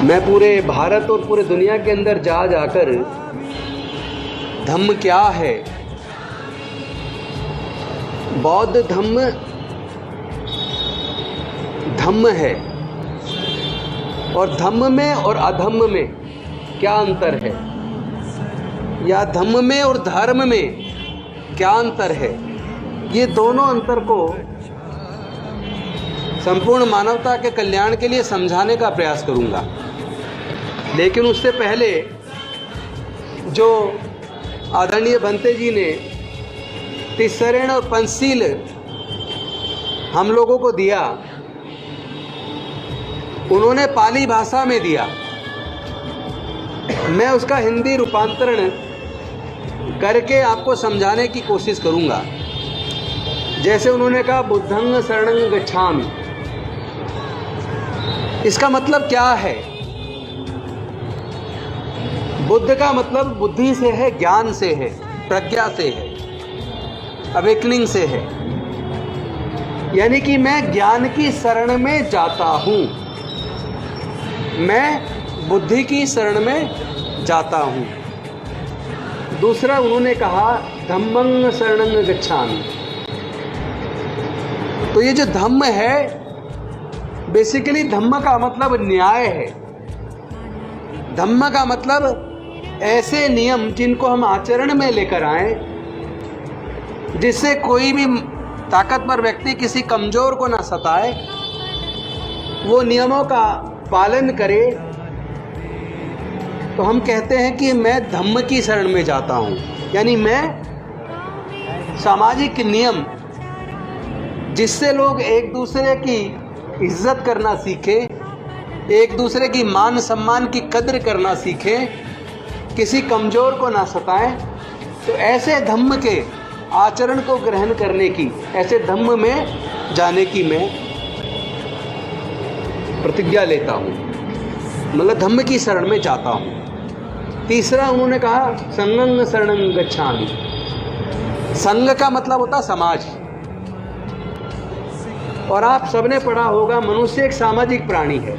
मैं पूरे भारत और पूरे दुनिया के अंदर जा जाकर धम्म क्या है, बौद्ध धम्म धम्म है, और धम्म में और अधम्म में क्या अंतर है, या धम्म में और धर्म में क्या अंतर है, ये दोनों अंतर को संपूर्ण मानवता के कल्याण के लिए समझाने का प्रयास करूंगा। लेकिन उससे पहले जो आदरणीय भंते जी ने तिसरण और पंचशील हम लोगों को दिया, उन्होंने पाली भाषा में दिया। मैं उसका हिंदी रूपांतरण करके आपको समझाने की कोशिश करूंगा। जैसे उन्होंने कहा बुद्धं शरणं गच्छामि, इसका मतलब क्या है? बुद्ध का मतलब बुद्धि से है, ज्ञान से है, प्रज्ञा से है, अवेकनिंग से है। यानी कि मैं ज्ञान की शरण में जाता हूं, मैं बुद्धि की शरण में जाता हूं। दूसरा उन्होंने कहा धम्मं शरणं गच्छामि। तो ये जो धम्म है, बेसिकली धम्म का मतलब न्याय है। धम्म का मतलब ऐसे नियम जिनको हम आचरण में लेकर आए, जिससे कोई भी ताकतवर व्यक्ति किसी कमजोर को ना सताए, वो नियमों का पालन करे। तो हम कहते हैं कि मैं धम्म की शरण में जाता हूं। यानी मैं सामाजिक नियम जिससे लोग एक दूसरे की इज्जत करना सीखे, एक दूसरे की मान सम्मान की कद्र करना सीखे, किसी कमजोर को ना सताएं, तो ऐसे धम्म के आचरण को ग्रहण करने की, ऐसे धम्म में जाने की मैं प्रतिज्ञा लेता हूं। मतलब धम्म की शरण में जाता हूं। तीसरा उन्होंने कहा संगं शरणं गच्छामि। संघ का मतलब होता समाज। और आप सबने पढ़ा होगा, मनुष्य एक सामाजिक प्राणी है।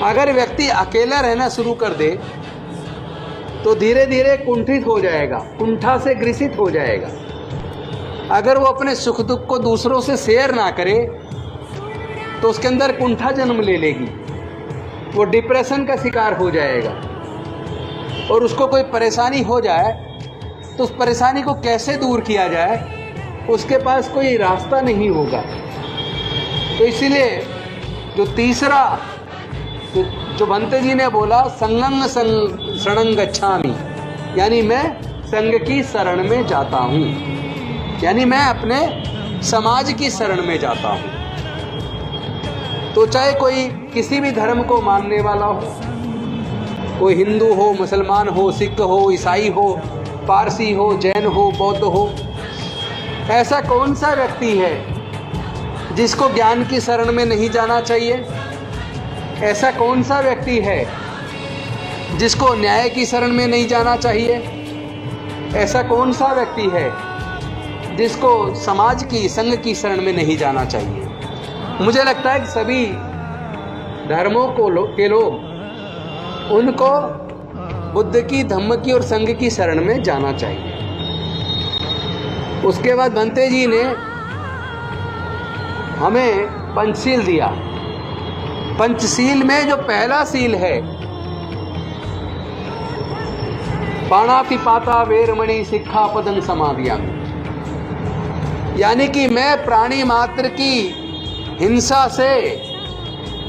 अगर व्यक्ति अकेला रहना शुरू कर दे तो धीरे धीरे कुंठित हो जाएगा, कुंठा से ग्रसित हो जाएगा। अगर वो अपने सुख दुख को दूसरों से शेयर ना करे तो उसके अंदर कुंठा जन्म ले लेगी, वो डिप्रेशन का शिकार हो जाएगा। और उसको कोई परेशानी हो जाए तो उस परेशानी को कैसे दूर किया जाए, उसके पास कोई रास्ता नहीं होगा। तो इसीलिए जो तीसरा जो भंते जी ने बोला संगं शरणं गच्छामि, यानी मैं संघ की शरण में जाता हूं, यानी मैं अपने समाज की शरण में जाता हूं। तो चाहे कोई किसी भी धर्म को मानने वाला हो, कोई हिंदू हो, मुसलमान हो, सिख हो, ईसाई हो, पारसी हो, जैन हो, बौद्ध हो, ऐसा कौन सा व्यक्ति है जिसको ज्ञान की शरण में नहीं जाना चाहिए? ऐसा कौन सा व्यक्ति है जिसको न्याय की शरण में नहीं जाना चाहिए? ऐसा कौन सा व्यक्ति है जिसको समाज की, संघ की शरण में नहीं जाना चाहिए? मुझे लगता है कि सभी धर्मों के लोग, उनको बुद्ध की, धम्म की और संघ की शरण में जाना चाहिए। उसके बाद भंते जी ने हमें पंचशील दिया। पंचशील में जो पहला शील है, पाणातिपाता वेरमणि सिक्खापदं समादियामि, यानी कि मैं प्राणी मात्र की हिंसा से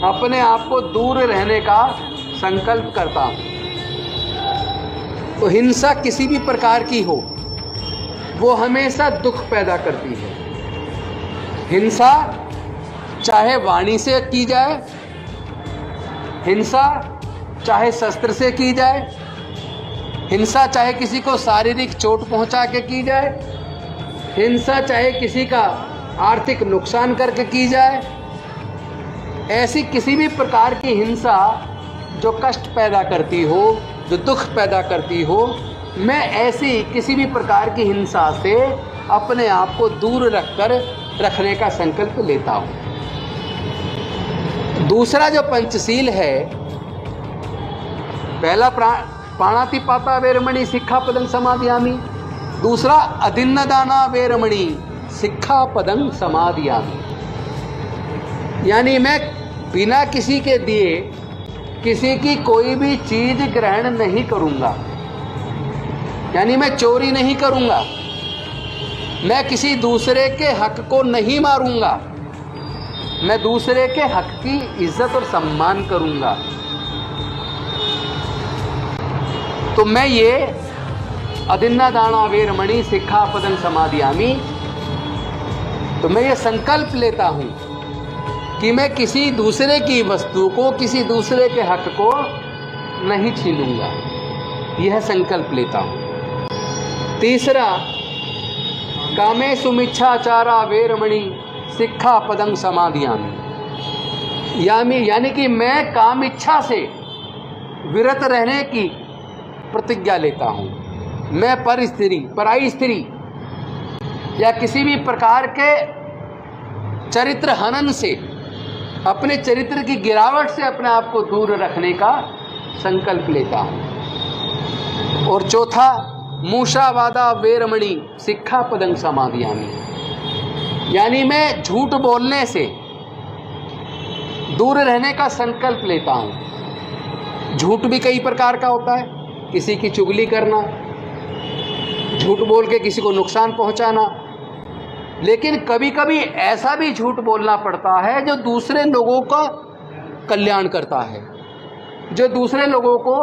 अपने आप को दूर रहने का संकल्प करता हूं। तो हिंसा किसी भी प्रकार की हो, वो हमेशा दुख पैदा करती है। हिंसा चाहे वाणी से की जाए, हिंसा चाहे शस्त्र से की जाए, हिंसा चाहे किसी को शारीरिक चोट पहुंचा के की जाए, हिंसा चाहे किसी का आर्थिक नुकसान करके की जाए, ऐसी किसी भी प्रकार की हिंसा जो कष्ट पैदा करती हो, जो दुख पैदा करती हो, मैं ऐसी किसी भी प्रकार की हिंसा से अपने आप को दूर रखने का संकल्प लेता हूं। दूसरा जो पंचशील है, पहला प्राणातिपाता वेरमणि सिक्खापदं समादयामि, दूसरा अदिन्नदाना वेरमणि सिक्खापदं समादयामि। यानी मैं बिना किसी के दिए किसी की कोई भी चीज ग्रहण नहीं करूंगा, यानी मैं चोरी नहीं करूंगा, मैं किसी दूसरे के हक को नहीं मारूंगा, मैं दूसरे के हक की इज्जत और सम्मान करूंगा। तो मैं ये अदिन्नदाना वेरमणि सिक्खापदं समादयामि, तो मैं ये संकल्प लेता हूं कि मैं किसी दूसरे की वस्तु को, किसी दूसरे के हक को नहीं छीनूंगा, यह संकल्प लेता हूं। तीसरा, कामेषु मिच्छाचारा वेरमणि सिक्खापदं समादयामि। यानी कि मैं काम इच्छा से विरत रहने की प्रतिज्ञा लेता हूं। मैं पर स्त्री, पराई स्त्री या किसी भी प्रकार के चरित्र हनन से, अपने चरित्र की गिरावट से अपने आप को दूर रखने का संकल्प लेता हूं। और चौथा, मूषावादा वेरमणि सिक्खापदं समादयामि। यानी मैं झूठ बोलने से दूर रहने का संकल्प लेता हूं। झूठ भी कई प्रकार का होता है, किसी की चुगली करना, झूठ बोल के किसी को नुकसान पहुंचाना, लेकिन कभी कभी ऐसा भी झूठ बोलना पड़ता है जो दूसरे लोगों का कल्याण करता है, जो दूसरे लोगों को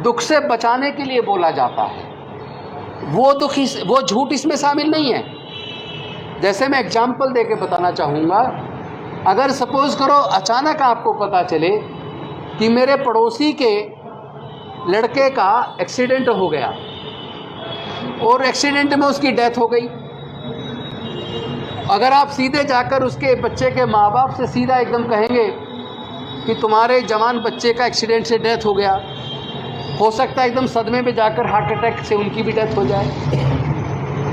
दुख से बचाने के लिए बोला जाता है। वो झूठ इसमें शामिल नहीं है। जैसे मैं एग्जाम्पल देके बताना चाहूँगा, अगर सपोज करो अचानक आपको पता चले कि मेरे पड़ोसी के लड़के का एक्सीडेंट हो गया और एक्सीडेंट में उसकी डेथ हो गई, अगर आप सीधे जाकर उसके बच्चे के माँ बाप से सीधा एकदम कहेंगे कि तुम्हारे जवान बच्चे का एक्सीडेंट से डेथ हो गया, हो सकता है एकदम सदमे में जाकर हार्ट अटैक से उनकी भी डेथ हो जाए।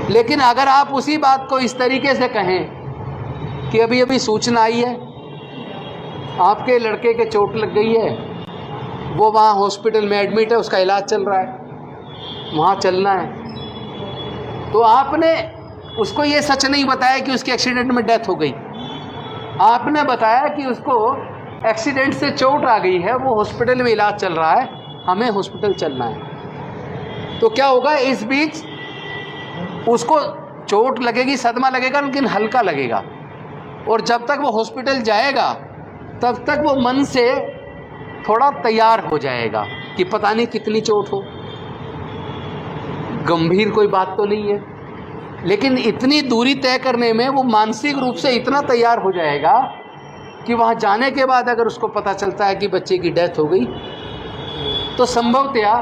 लेकिन अगर आप उसी बात को इस तरीके से कहें कि अभी अभी सूचना आई है, आपके लड़के के चोट लग गई है, वो वहाँ हॉस्पिटल में एडमिट है, उसका इलाज चल रहा है, वहाँ चलना है, तो आपने उसको ये सच नहीं बताया कि उसके एक्सीडेंट में डेथ हो गई। आपने बताया कि उसको एक्सीडेंट से चोट आ गई है, वो हॉस्पिटल में इलाज चल रहा है, हमें हॉस्पिटल चलना है। तो क्या होगा, इस बीच उसको चोट लगेगी, सदमा लगेगा, लेकिन हल्का लगेगा, और जब तक वो हॉस्पिटल जाएगा तब तक वो मन से थोड़ा तैयार हो जाएगा कि पता नहीं कितनी चोट हो, गंभीर कोई बात तो नहीं है। लेकिन इतनी दूरी तय करने में वो मानसिक रूप से इतना तैयार हो जाएगा कि वहाँ जाने के बाद अगर उसको पता चलता है कि बच्चे की डेथ हो गई, तो संभवतया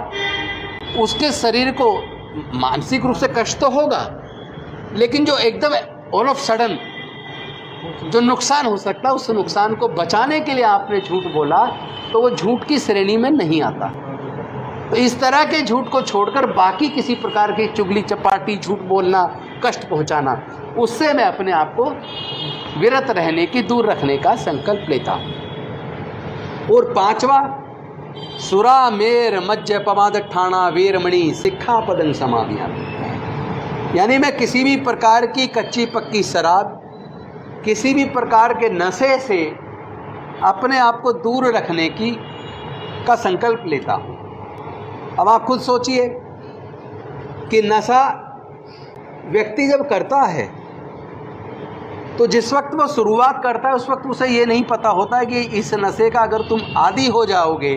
उसके शरीर को मानसिक रूप से कष्ट तो होगा, लेकिन जो एकदम ऑल ऑफ सडन जो नुकसान हो सकता है, उस नुकसान को बचाने के लिए आपने झूठ बोला, तो वो झूठ की श्रेणी में नहीं आता। तो इस तरह के झूठ को छोड़कर बाकी किसी प्रकार की चुगली चपाटी, झूठ बोलना, कष्ट पहुंचाना, उससे मैं अपने आप को विरत रहने की, दूर रखने का संकल्प लेता हूँ। और पांचवा, सुरा मेर मज्ज पमाद ठाणा वेरमणि सिक्खापदं समादयामि। यानी मैं किसी भी प्रकार की कच्ची पक्की शराब, किसी भी प्रकार के नशे से अपने आप को दूर रखने का संकल्प लेता हूँ। अब आप खुद सोचिए कि नशा व्यक्ति जब करता है तो जिस वक्त वो शुरुआत करता है उस वक्त उसे ये नहीं पता होता है कि इस नशे का अगर तुम आदी हो जाओगे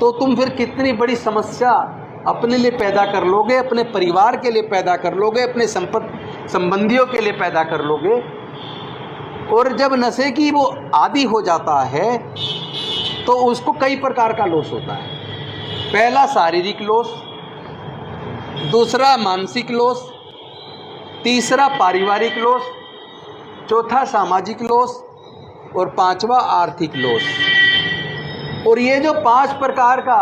तो तुम फिर कितनी बड़ी समस्या अपने लिए पैदा कर लोगे, अपने परिवार के लिए पैदा कर लोगे, अपने संबंधियों के लिए पैदा कर लोगे। और जब नशे की वो आदी हो जाता है तो उसको कई प्रकार का लॉस होता है। पहला शारीरिक लॉस, दूसरा मानसिक लॉस, तीसरा पारिवारिक लॉस, चौथा सामाजिक लॉस और पांचवा आर्थिक लॉस। और ये जो 5 प्रकार का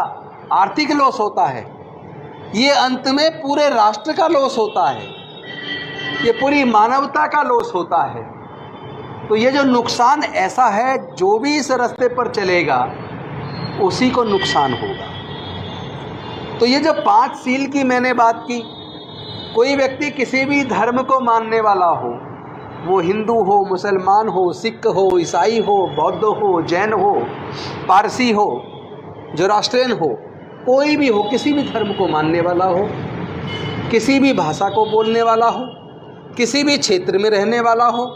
आर्थिक लॉस होता है, ये अंत में पूरे राष्ट्र का लॉस होता है, ये पूरी मानवता का लॉस होता है। तो ये जो नुकसान ऐसा है, जो भी इस रास्ते पर चलेगा उसी को नुकसान होगा। तो ये जो 5 सील की मैंने बात की, कोई व्यक्ति किसी भी धर्म को मानने वाला हो, वो हिंदू हो, मुसलमान हो, सिख हो, ईसाई हो, बौद्ध हो, जैन हो, पारसी हो, जोरास्ट्रियन हो, कोई भी हो, किसी भी धर्म को मानने वाला हो, किसी भी भाषा को बोलने वाला हो, किसी भी क्षेत्र में रहने वाला हो,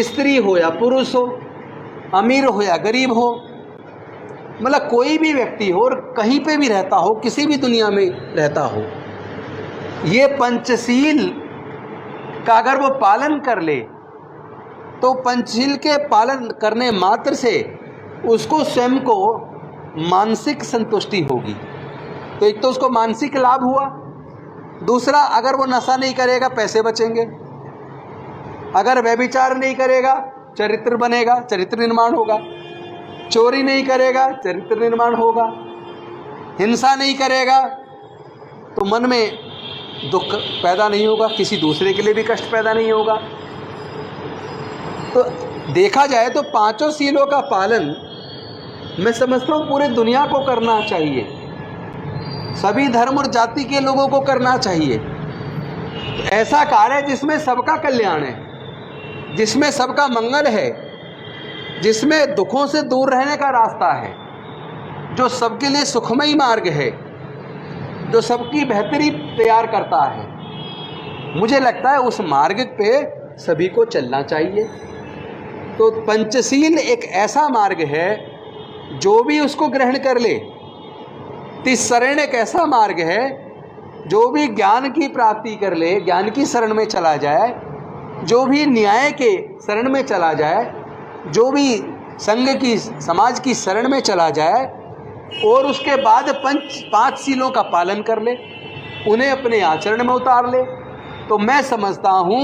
स्त्री हो या पुरुष हो, अमीर हो या गरीब हो, मतलब कोई भी व्यक्ति हो और कहीं पे भी रहता हो, किसी भी दुनिया में रहता हो, ये पंचशील का अगर वो पालन कर ले तो पंचशील के पालन करने मात्र से उसको स्वयं को मानसिक संतुष्टि होगी। तो एक तो उसको मानसिक लाभ हुआ, दूसरा अगर वो नशा नहीं करेगा पैसे बचेंगे, अगर व्यभिचार नहीं करेगा चरित्र बनेगा, चरित्र निर्माण होगा, चोरी नहीं करेगा चरित्र निर्माण होगा, हिंसा नहीं करेगा तो मन में दुख पैदा नहीं होगा, किसी दूसरे के लिए भी कष्ट पैदा नहीं होगा। तो देखा जाए तो 5 सीलों का पालन मैं समझता हूँ पूरे दुनिया को करना चाहिए, सभी धर्म और जाति के लोगों को करना चाहिए। तो ऐसा कार्य जिसमें सबका कल्याण है, जिसमें सबका मंगल है, जिसमें दुखों से दूर रहने का रास्ता है, जो सबके लिए सुखमयी मार्ग है, जो सबकी बेहतरी तैयार करता है, मुझे लगता है उस मार्ग पे सभी को चलना चाहिए। तो पंचशील एक ऐसा मार्ग है जो भी उसको ग्रहण कर ले। तिसरण एक ऐसा मार्ग है जो भी ज्ञान की प्राप्ति कर ले, ज्ञान की शरण में चला जाए, जो भी न्याय के शरण में चला जाए, जो भी संघ की समाज की शरण में चला जाए और उसके बाद 5 सीलों का पालन कर ले, उन्हें अपने आचरण में उतार ले, तो मैं समझता हूँ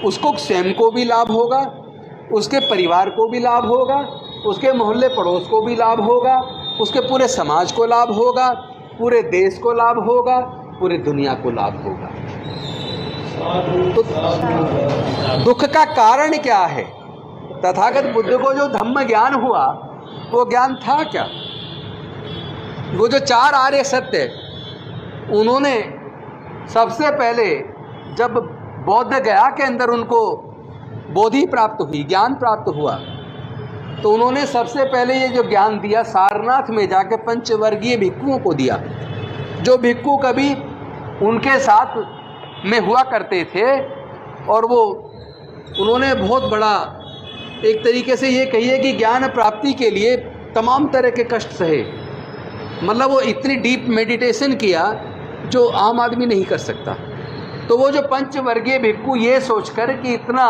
उसको स्वयं को भी लाभ होगा, उसके परिवार को भी लाभ होगा, उसके मोहल्ले पड़ोस को भी लाभ होगा, उसके पूरे समाज को लाभ होगा, पूरे देश को लाभ होगा, पूरी दुनिया को लाभ होगा। तो दुख का कारण क्या है? तथागत बुद्ध को जो धम्म ज्ञान हुआ वो ज्ञान था क्या? वो जो 4 आर्य सत्य उन्होंने सबसे पहले जब बौद्ध गया के अंदर उनको बोधि प्राप्त हुई, ज्ञान प्राप्त हुआ, तो उन्होंने सबसे पहले ये जो ज्ञान दिया सारनाथ में जाके पंचवर्गीय भिक्षुओं को दिया, जो भिक्षु कभी उनके साथ में हुआ करते थे। और वो उन्होंने बहुत बड़ा एक तरीके से ये कहिए कि ज्ञान प्राप्ति के लिए तमाम तरह के कष्ट सहे, मतलब वो इतनी डीप मेडिटेशन किया जो आम आदमी नहीं कर सकता। तो वो जो पंचवर्गीय भिक्षु ये सोचकर कि इतना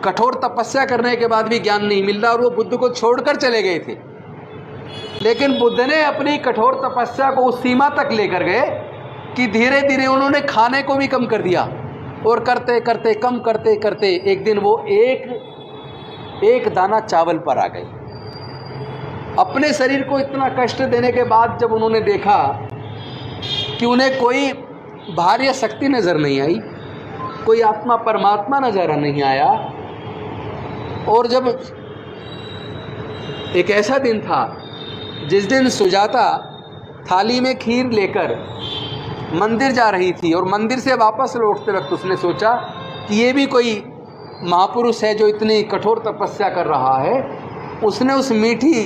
कठोर तपस्या करने के बाद भी ज्ञान नहीं मिल रहा और वो बुद्ध को छोड़कर चले गए थे, लेकिन बुद्ध ने अपनी कठोर तपस्या को उस सीमा तक लेकर गए कि धीरे धीरे उन्होंने खाने को भी कम कर दिया और करते करते कम करते करते एक दिन वो एक दाना चावल पर आ गए। अपने शरीर को इतना कष्ट देने के बाद जब उन्होंने देखा कि उन्हें कोई बाह्य शक्ति नज़र नहीं आई, कोई आत्मा परमात्मा नज़र नहीं आया, और जब एक ऐसा दिन था जिस दिन सुजाता थाली में खीर लेकर मंदिर जा रही थी और मंदिर से वापस लौटते वक्त उसने सोचा कि ये भी कोई महापुरुष है जो इतनी कठोर तपस्या कर रहा है। उसने उस मीठी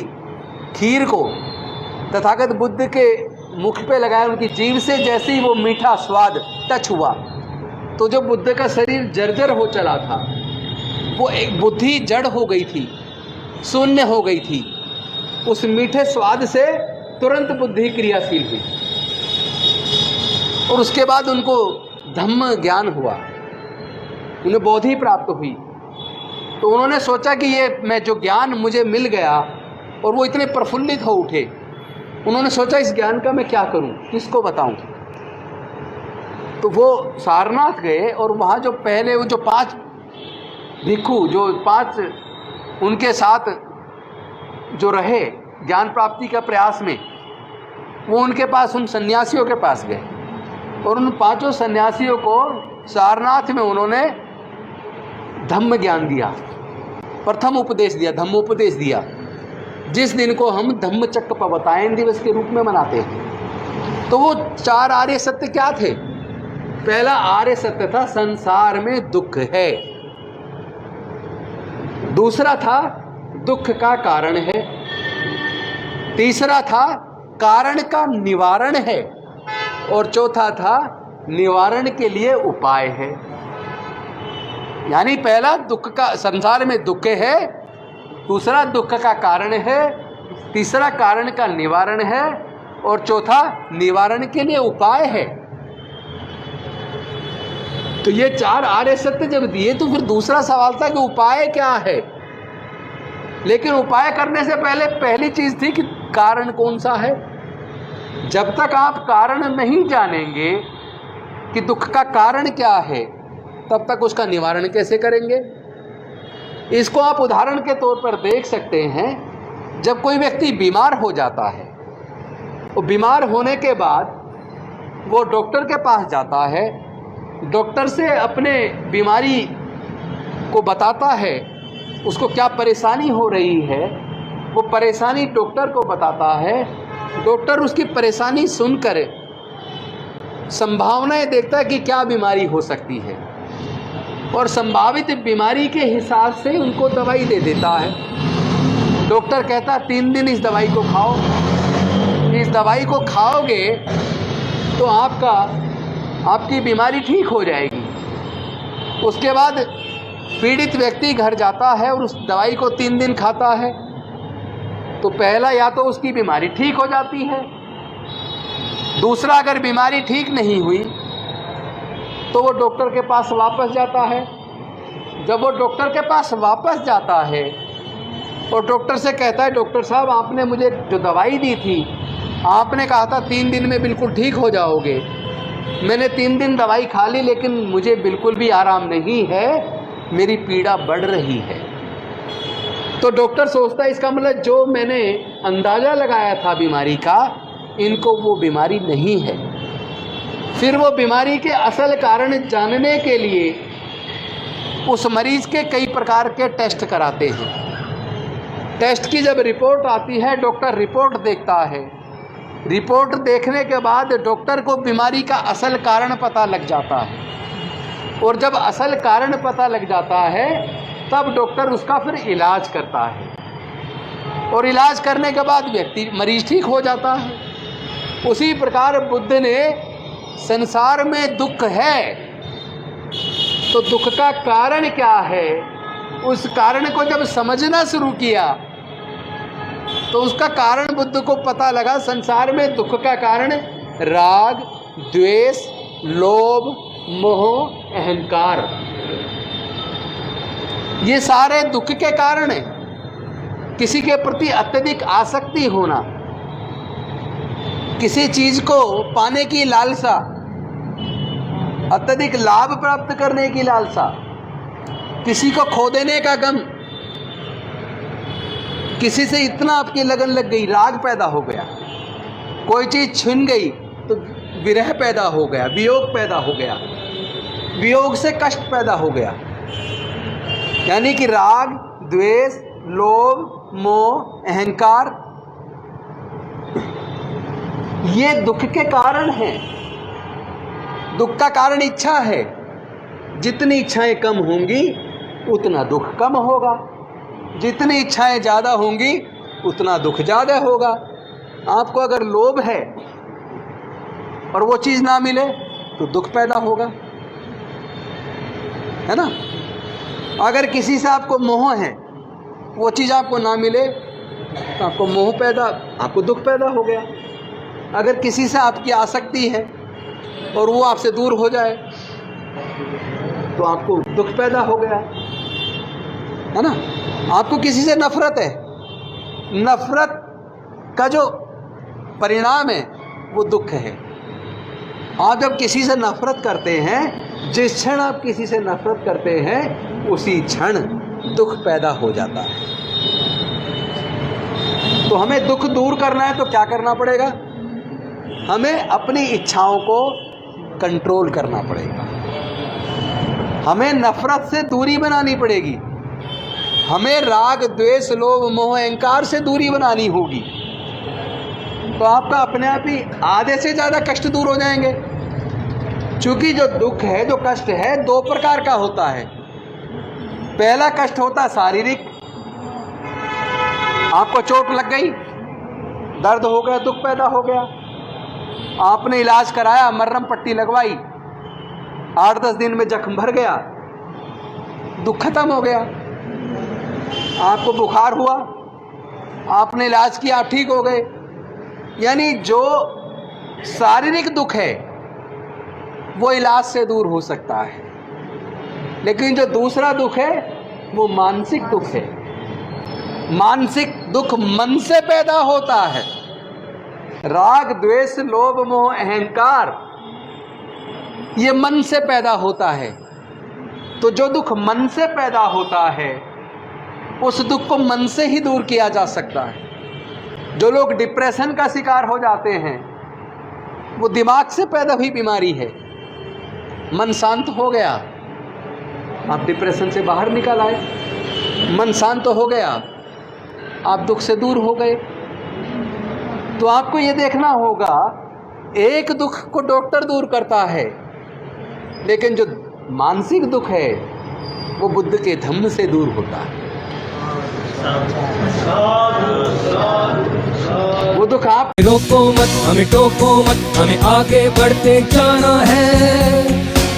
खीर को तथागत बुद्ध के मुख पे लगाया, उनकी जीभ से जैसे ही वो मीठा स्वाद टच हुआ तो जो बुद्ध का शरीर जर्जर हो चला था, वो एक बुद्धि जड़ हो गई थी, शून्य हो गई थी। उस मीठे स्वाद से तुरंत बुद्धि क्रियाशील हुई और उसके बाद उनको धम्म ज्ञान हुआ, उन्हें बोधि प्राप्त हुई। तो उन्होंने सोचा कि ये मैं जो ज्ञान मुझे मिल गया, और वो इतने प्रफुल्लित हो उठे, उन्होंने सोचा इस ज्ञान का मैं क्या करूं, किसको बताऊं। तो वो सारनाथ गए और वहाँ जो पहले वो जो 5 भिक्षु जो 5 उनके साथ जो रहे ज्ञान प्राप्ति का प्रयास में, वो उनके पास उन सन्यासियों के पास गए और उन 5 सन्यासियों को सारनाथ में उन्होंने धम्म ज्ञान दिया। प्रथम उपदेश दिया, धम्मोपदेश दिया, जिस दिन को हम धम्मचक्र प्रवर्तन दिवस के रूप में मनाते हैं। तो वो 4 आर्य सत्य क्या थे? पहला आर्य सत्य था संसार में दुख है। दूसरा था दुख का कारण है। तीसरा था कारण का निवारण है। और चौथा था निवारण के लिए उपाय है। यानी पहला दुख का, संसार में दुख है, दूसरा दुख का कारण है, तीसरा कारण का निवारण है, और चौथा निवारण के लिए उपाय है। तो ये 4 आर्य सत्य जब दिए तो फिर दूसरा सवाल था कि उपाय क्या है। लेकिन उपाय करने से पहले पहली चीज थी कि कारण कौन सा है। जब तक आप कारण नहीं जानेंगे कि दुख का कारण क्या है, तब तक उसका निवारण कैसे करेंगे। इसको आप उदाहरण के तौर पर देख सकते हैं। जब कोई व्यक्ति बीमार हो जाता है, वो बीमार होने के बाद वो डॉक्टर के पास जाता है, डॉक्टर से अपने बीमारी को बताता है, उसको क्या परेशानी हो रही है, वो परेशानी डॉक्टर को बताता है। डॉक्टर उसकी परेशानी सुनकर संभावनाएं देखता है कि क्या बीमारी हो सकती है, और संभावित बीमारी के हिसाब से उनको दवाई दे देता है। डॉक्टर कहता 3 दिन इस दवाई को खाओ, इस दवाई को खाओगे तो आपकी बीमारी ठीक हो जाएगी। उसके बाद पीड़ित व्यक्ति घर जाता है और उस दवाई को 3 दिन खाता है, तो पहला या तो उसकी बीमारी ठीक हो जाती है, दूसरा अगर बीमारी ठीक नहीं हुई तो वो डॉक्टर के पास वापस जाता है। जब वो डॉक्टर के पास वापस जाता है और डॉक्टर से कहता है, डॉक्टर साहब आपने मुझे जो दवाई दी थी, आपने कहा था 3 दिन में बिल्कुल ठीक हो जाओगे, मैंने 3 दिन दवाई खा ली लेकिन मुझे बिल्कुल भी आराम नहीं है, मेरी पीड़ा बढ़ रही है। तो डॉक्टर सोचता है इसका मतलब जो मैंने अंदाज़ा लगाया था बीमारी का, इनको वो बीमारी नहीं है। फिर वो बीमारी के असल कारण जानने के लिए उस मरीज के कई प्रकार के टेस्ट कराते हैं। टेस्ट की जब रिपोर्ट आती है, डॉक्टर रिपोर्ट देखता है। रिपोर्ट देखने के बाद डॉक्टर को बीमारी का असल कारण पता लग जाता है, और जब असल कारण पता लग जाता है तब डॉक्टर उसका फिर इलाज करता है, और इलाज करने के बाद मरीज ठीक हो जाता है। उसी प्रकार बुद्ध ने संसार में दुख है तो दुख का कारण क्या है, उस कारण को जब समझना शुरू किया तो उसका कारण बुद्ध को पता लगा। संसार में दुख का कारण राग, द्वेष, लोभ, मोह, अहंकार, ये सारे दुख के कारण हैं। किसी के प्रति अत्यधिक आसक्ति होना, किसी चीज को पाने की लालसा, अत्यधिक लाभ प्राप्त करने की लालसा, किसी को खो देने का गम, किसी से इतना आपकी लगन लग गई, राग पैदा हो गया, कोई चीज छिन गई तो विरह पैदा हो गया, वियोग पैदा हो गया, वियोग से कष्ट पैदा हो गया। यानी कि राग, द्वेष, लोभ, मोह, अहंकार, ये दुख के कारण हैं। दुख का कारण इच्छा है। जितनी इच्छाएं कम होंगी उतना दुख कम होगा, जितनी इच्छाएं ज़्यादा होंगी उतना दुख ज़्यादा होगा। आपको अगर लोभ है और वो चीज़ ना मिले तो दुख पैदा होगा, है ना। अगर किसी से आपको मोह है, वो चीज़ आपको ना मिले तो आपको मोह पैदा, आपको दुख पैदा हो गया। अगर किसी से आपकी आसक्ति है और वो आपसे दूर हो जाए तो आपको दुख पैदा हो गया, है ना। आपको किसी से नफरत है, नफरत का जो परिणाम है वो दुख है। आप जब किसी से नफरत करते हैं, जिस क्षण आप किसी से नफरत करते हैं उसी क्षण दुख पैदा हो जाता है। तो हमें दुख दूर करना है तो क्या करना पड़ेगा? हमें अपनी इच्छाओं को कंट्रोल करना पड़ेगा, हमें नफरत से दूरी बनानी पड़ेगी। हमें राग द्वेष लोभ मोह अहंकार से दूरी बनानी होगी, तो आपका अपने आप ही आधे से ज़्यादा कष्ट दूर हो जाएंगे। क्योंकि जो दुख है, जो कष्ट है, दो प्रकार का होता है। पहला कष्ट होता है शारीरिक, आपको चोट लग गई, दर्द हो गया, दुख पैदा हो गया, आपने इलाज कराया, मरहम पट्टी लगवाई, 8-10 दिन में जख्म भर गया, दुख खत्म हो गया। आपको बुखार हुआ, आपने इलाज किया, आप ठीक हो गए। यानी जो शारीरिक दुख है वो इलाज से दूर हो सकता है, लेकिन जो दूसरा दुख है वो मानसिक दुख है। मानसिक दुख मन से पैदा होता है। राग द्वेष लोभ मोह अहंकार ये मन से पैदा होता है। तो जो दुख मन से पैदा होता है उस दुख को मन से ही दूर किया जा सकता है। जो लोग डिप्रेशन का शिकार हो जाते हैं वो दिमाग से पैदा हुई बीमारी है। मन शांत हो गया, आप डिप्रेशन से बाहर निकल आए। मन शांत हो गया, आप दुख से दूर हो गए। तो आपको ये देखना होगा, एक दुख को डॉक्टर दूर करता है, लेकिन जो मानसिक दुख है वो बुद्ध के धम्म से दूर होता है। वो दुख आप रोको मत, हमें टोको मत, हमें आगे बढ़ते जाना है।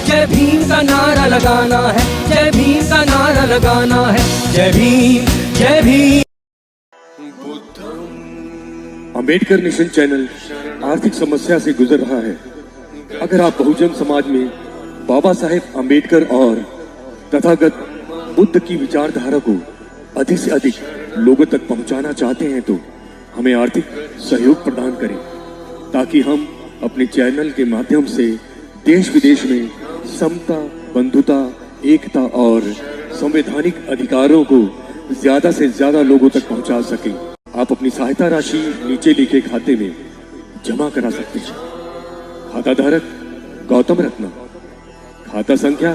जय भीम का नारा लगाना है, जय भीम का नारा लगाना है, जय भीम जय भीम। अंबेडकर नेशन चैनल आर्थिक समस्या से गुजर रहा है। अगर आप बहुजन समाज में बाबा साहेब अंबेडकर और तथागत बुद्ध की विचारधारा को अधिक से अधिक लोगों तक पहुंचाना चाहते हैं तो हमें आर्थिक सहयोग प्रदान करें, ताकि हम अपने चैनल के माध्यम से देश विदेश में समता, बंधुता, एकता और संवैधानिक अधिकारों को ज्यादा से ज्यादा लोगों तक पहुंचा सकें। आप अपनी सहायता राशि नीचे लिखे खाते में जमा करा सकते हैं। खाता धारक गौतम रत्ना, खाता संख्या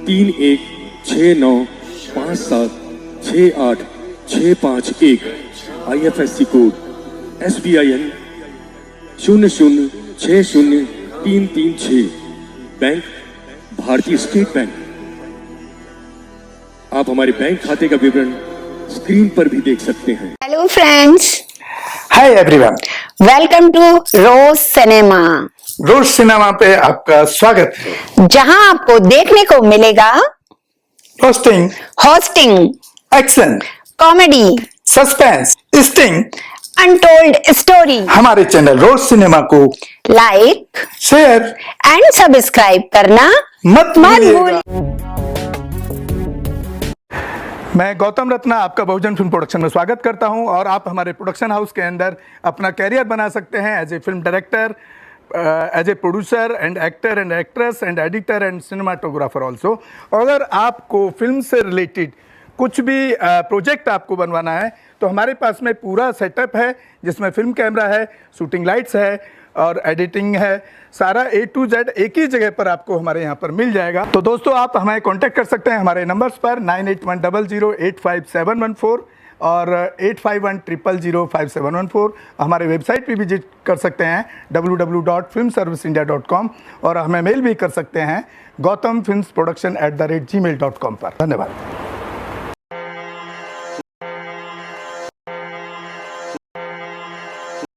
3169576865 IFSC कोड SBIN 0060336, बैंक भारतीय स्टेट बैंक। आप हमारे बैंक खाते का विवरण स्क्रीन पर भी देख सकते हैं। Hello friends, hi everyone, welcome to Rose cinema. Rose cinema पे आपका स्वागत है, जहां आपको देखने को मिलेगा roasting, hosting, action, comedy, suspense, sting, untold story. हमारे चैनल रोज सिनेमा को लाइक, शेयर एंड सब्सक्राइब करना मत भूलिएगा। भूलिए। मैं गौतम रत्ना आपका बहुजन फिल्म प्रोडक्शन में स्वागत करता हूं, और आप हमारे प्रोडक्शन हाउस के अंदर अपना कैरियर बना सकते हैं as a film director, as a producer and actor and actress and editor and cinematographer also. अगर आपको फिल्म से रिलेटेड कुछ भी प्रोजेक्ट आपको बनवाना है तो हमारे पास में पूरा सेटअप है, जिसमें फिल्म कैमरा है, शूटिंग लाइट्स है और एडिटिंग है। सारा A to Z एक ही जगह पर आपको हमारे यहाँ पर मिल जाएगा। तो दोस्तों, आप हमें कांटेक्ट कर सकते हैं हमारे नंबर्स पर 9810085714 और 8510005714। हमारे वेबसाइट पे विजिट कर सकते हैं www.filmserviceindia.com, और हमें मेल भी कर सकते हैं gautamfilmsproduction@gmail.com पर। धन्यवाद।